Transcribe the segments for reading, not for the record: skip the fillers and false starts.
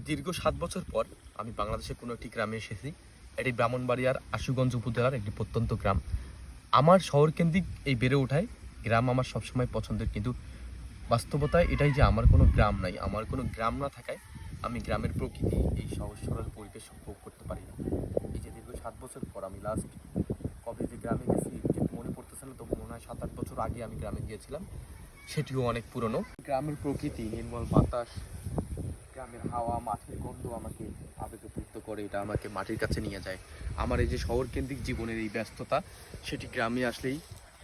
দীর্ঘ ৭ বছর পর আমি বাংলাদেশের কোনো একটি গ্রামে এসেছি। এটি ব্রাহ্মণবাড়িয়ার আশুগঞ্জ উপজেলার একটি প্রত্যন্ত গ্রাম। আমার শহরকেন্দ্রিক এই বেড়ে ওঠায় গ্রাম আমার সবসময় পছন্দের, কিন্তু বাস্তবতায় এটাই যে আমার কোনো গ্রাম নাই। আমার কোনো গ্রাম না থাকায় আমি গ্রামের প্রকৃতি, এই সহজ সরল পরিবেশ উপভোগ করতে পারি না। এই যে দীর্ঘ ৭ বছর পর আমি লাস্ট কবে যে গ্রামে গেছি ঠিক মনে পড়তেছে না, তবু মনে হয় ৭-৮ বছর আগে আমি গ্রামে গিয়েছিলাম। সেটিও অনেক পুরনো। গ্রামের প্রকৃতি, নির্মল বাতাস, গ্রামের হাওয়া, মাটির গন্ধ আমাকে আবেগপ্রীত করে, এটা আমাকে মাটির কাছে নিয়ে যায়। আমার এই যে শহরকেন্দ্রিক জীবনের এই ব্যস্ততা, সেটি গ্রামে আসলেই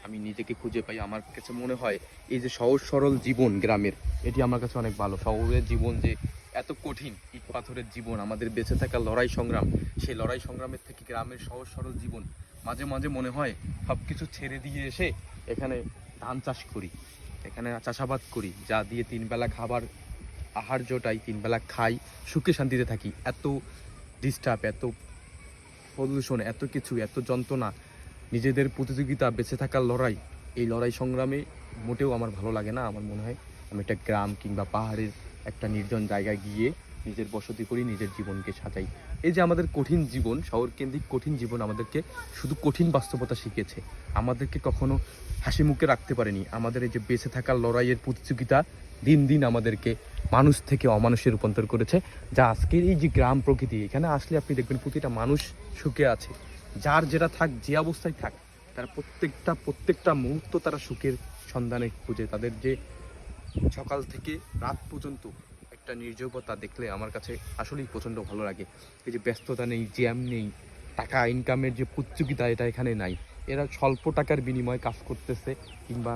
আমি নিজেকে খুঁজে পাই। আমার কাছে মনে হয় এই যে সহজ সরল জীবন গ্রামের, এটি আমার কাছে অনেক ভালো। শহরের জীবন যে এত কঠিন, ইট পাথরের জীবন, আমাদের বেঁচে থাকা লড়াই সংগ্রাম, সেই লড়াই সংগ্রামের থেকে গ্রামের সহজ সরল জীবন মাঝে মাঝে মনে হয় সব কিছু ছেড়ে দিয়ে এসে এখানে ধান চাষ করি, এখানে চাষাবাদ করি, যা দিয়ে 3 বেলা খাবার আহার্যটাই 3 বেলা খাই, সুখে শান্তিতে থাকি। এত ডিস্টার্ব, এত পলিউশন, এত কিছু, এত যন্ত্রণা, নিজেদের প্রতিযোগিতা, বেঁচে থাকার লড়াই, এই লড়াই সংগ্রামে মোটেও আমার ভালো লাগে না। আমার মনে হয় আমি একটা গ্রাম কিংবা পাহাড়ের একটা নির্জন জায়গায় গিয়ে নিজের বসতি করি, নিজের জীবনকে সাজাই। এই যে আমাদের কঠিন জীবন, শহরকেন্দ্রিক কঠিন জীবন আমাদেরকে শুধু কঠিন বাস্তবতা শিখেছে, আমাদেরকে কখনো হাসি মুখে রাখতে পারেনি। আমাদের এই যে বেঁচে থাকার লড়াইয়ের প্রতিযোগিতা দিন দিন আমাদেরকে মানুষ থেকে অমানুষে রূপান্তর করেছে। যা আজকের এই যে গ্রাম প্রকৃতি, এখানে আসলে আপনি দেখবেন প্রতিটা মানুষ সুখে আছে। যার যেটা থাক, যে অবস্থায় থাক, তারা প্রত্যেকটা মুহূর্ত তারা সুখের সন্ধানে খুঁজে। তাদের যে সকাল থেকে রাত পর্যন্ত একটা নির্জীবতা দেখলে আমার কাছে আসলেই প্রচণ্ড ভালো লাগে। এই যে ব্যস্ততা নেই, জ্যাম নেই, টাকা ইনকামের যে প্রতিযোগিতা, এটা এখানে নাই। এরা স্বল্প টাকার বিনিময়ে কাজ করতেছে কিংবা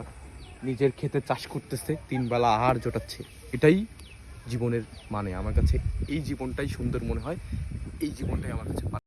নিজের ক্ষেতে চাষ করতেছে, 3 বেলা আহার জোটাচ্ছে। এটাই জীবনের মানে। আমার কাছে এই জীবনটাই সুন্দর মনে হয়, এই জীবনটাই আমার কাছে